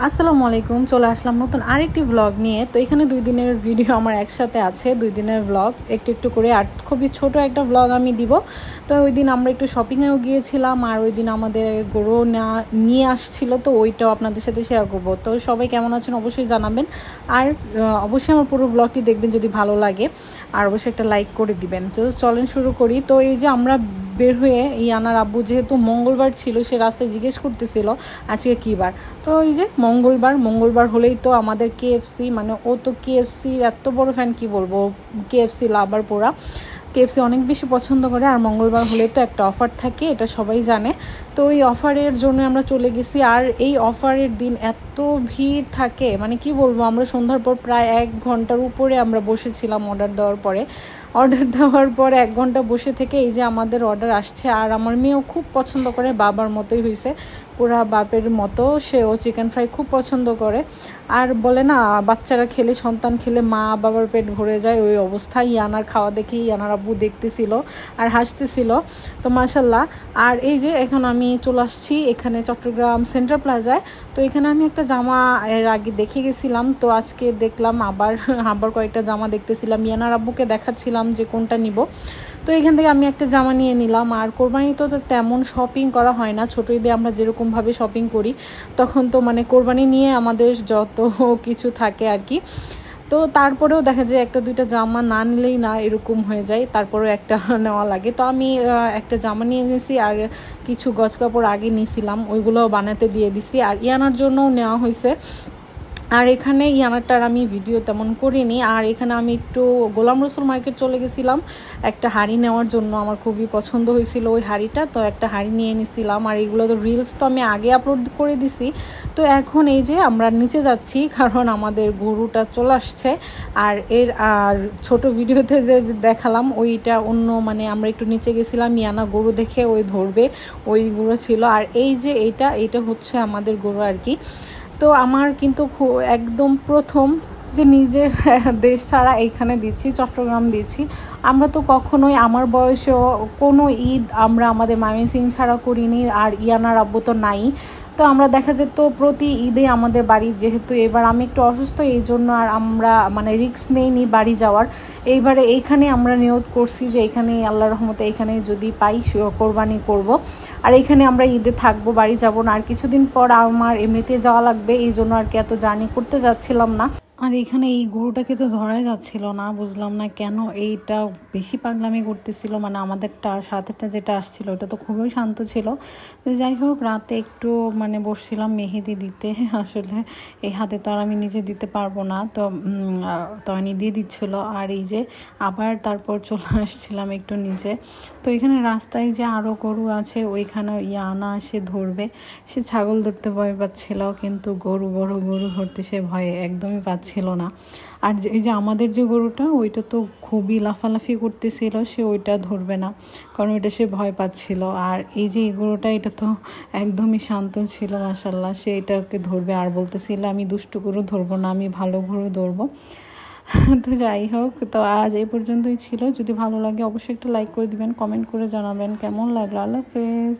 আসসালামু আলাইকুম, চলে আসলাম নতুন আরেকটি ব্লগ নিয়ে। তো এখানে 2 দিনের ভিডিও আমার একসাথে আছে, 2 দিনের ব্লগ একটু একটু করে। আর খুবই ছোট একটা ব্লগ আমি দিব। তো ওই দিন আমরা একটু শপিংয়েও গিয়েছিলাম, আর ওই দিন আমাদের গরু নিয়ে আসছিল, তো ওইটাও আপনাদের সাথে শেয়ার করব। তো সবাই কেমন আছেন অবশ্যই জানাবেন, আর অবশ্যই আমার পুরো ব্লগটি দেখবেন যদি ভালো লাগে, আর অবশ্যই একটা লাইক করে দিবেন। তো চলেন শুরু করি। তো এই যে আমরা বের হয়ে ইয়ানার আব্বু যেহেতু মঙ্গলবার ছিল, সে রাস্তায় জিজ্ঞেস করতেছিল আজকে কী বার। তো এই যে মঙ্গলবার হলেই তো আমাদের কেএফসি, মানে ও তো কেএফসির এত বড় ফ্যান, কি বলবো, কেএফসি লাভার পোড়া। কেএফসি অনেক বেশি পছন্দ করে, আর মঙ্গলবার হলে তো একটা অফার থাকে, এটা সবাই জানে। তো এই অফারের জন্য আমরা চলে গেছি, আর এই অফারের দিন এত ভিড় থাকে, মানে কি বলবো, আমরা সন্ধ্যার পর প্রায় 1 ঘন্টার উপরে আমরা বসেছিলাম অর্ডার দেওয়ার পরে। 1 ঘন্টা বসে থেকে এই যে আমাদের অর্ডার আসছে। আর আমার মেয়েও খুব পছন্দ করে, বাবার মতোই হয়েছে, পুরা বাপের মতো। সেও চিকেন ফ্রাই খুব পছন্দ করে। আর বলে না, বাচ্চারা খেলে, সন্তান খেলে মা বাবার পেট ভরে যায়, ওই অবস্থা। ইয়ানার খাওয়া দেখে ইয়ানার আব্বু দেখতেছিল আর হাসতেছিল। তো মাশাল্লাহ। আর এই যে এখন আমি চলে আসছি এখানে চট্টগ্রাম সেন্ট্রাল প্লাজায়। তো এখানে আমি একটা জামা এর আগে দেখে গেছিলাম, তো আজকে দেখলাম আবার কয়েকটা জামা দেখতেছিলাম, ইয়ানার আব্বুকে দেখাচ্ছিলাম যে কোনটা নিব। তো এখান থেকে আমি একটা জামা নিয়ে নিলাম। আর কোরবানি তো তেমন শপিং করা হয় না, ছোটো ঈদে আমরা যেরকমভাবে শপিং করি, তখন তো মানে কোরবানি নিয়ে আমাদের যত কিছু থাকে আর কি। তো তারপরেও দেখা যায় 1-2টা জামা না নিলেই না, এরকম হয়ে যায়, তারপরেও একটা নেওয়া লাগে। তো আমি একটা জামা নিয়ে নিয়েছি, আর কিছু গজ কাপড় আগে নিয়েছিলাম, ওইগুলোও বানাতে দিয়ে দিছি, আর ইয়ানার জন্যও নেওয়া হয়েছে। আর এখানে ইয়ানারটার আমি ভিডিও তেমন করিনি। আর এখানে আমি একটু গোলাম রসুল মার্কেট চলে গেছিলাম একটা হাঁড়ি নেওয়ার জন্য, আমার খুবই পছন্দ হয়েছিল ওই হাঁড়িটা, তো একটা হাঁড়ি নিয়ে নিছিলাম। আর এইগুলো তো রিলস তো আমি আগে আপলোড করে দিছি। তো এখন এই যে আমরা নিচে যাচ্ছি, কারণ আমাদের গরুটা চলে আসছে। আর ছোট ভিডিওতে যে দেখালাম ওইটা অন্য, মানে আমরা একটু নিচে গেছিলাম, ইয়ানা গরু দেখে ওই ধরবে, ওই গরু ছিল। আর এই যে এইটা হচ্ছে আমাদের গরু আর কি। তো আমার কিন্তু একদম প্রথম যে নিজের দেশ ছাড়া এইখানে দিচ্ছি, চট্টগ্রাম দিচ্ছি। আমরা তো কখনোই আমার বয়সেও কোনো ঈদ আমরা আমাদের ময়মনসিংহ ছাড়া করিনি, আর ইয়ানার আব্বু তো নাই। তো আমরা দেখা যেত প্রতি ঈদে আমাদের বাড়ি, যেহেতু এবার আমি একটু অসুস্থ, এই জন্য আর আমরা মানে রিস্ক নেইনি বাড়ি যাওয়ার। এইবারে এইখানে আমরা নিয়ত করছি যে এইখানে আল্লাহর রহমতে এইখানে যদি পাই কোরবানি করব। আর এইখানে আমরা ঈদে থাকবো, বাড়ি যাব না। আর কিছুদিন পর আমার এমনিতে যাওয়া লাগবে, এই জন্য আর কি এত জার্নি করতে যাচ্ছিলাম না। আর এখানে এই গরুটাকে তো ধরাই যাচ্ছিল না, বুঝলাম না কেন এইটা বেশি পাগলামি করতেছিল। মানে আমাদেরটা সাথেরটা যেটা আসছিল ওটা তো খুবই শান্ত ছিল। তো যাই হোক, রাতে একটু মানে বসছিলাম মেহেদি দিতে, আসলে এই হাতে তো আর আমি নিজে দিতে পারবো না, তো তনি দিয়ে দিচ্ছিল। আর এই যে আবার তারপর চলে আসছিলাম একটু নিচে। তো এখানে রাস্তায় যে আরও গরু আছে, ওইখানে ইয়ানা সে ধরবে, সে ছাগল ধরতে ভয় পাচ্ছিল, কিন্তু বড় গরু ধরতে সে ভয়ে একদমই পাচ্ছিল না। আর এই যে আমাদের যে গরুটা, ওইটা তো খুবই লাফালাফি করতেছিল, সে ওইটা ধরবে না, কারণ ওইটা সে ভয় পাচ্ছিল। আর এই যে এই গরুটা, এটা তো একদমই শান্ত ছিল মাশাল্লাহ, সে এটাকে ধরবে, আর বলতেছিল আমি দুষ্টু গরু ধরবো না, আমি ভালো গরু ধরবো। তো যাই হোক, তো আজ এই পর্যন্তই ছিল। যদি ভালো লাগে অবশ্যই একটা লাইক করে দিবেন, কমেন্ট করে জানাবেন কেমন লাগলো। আল্লাহ হাফেজ।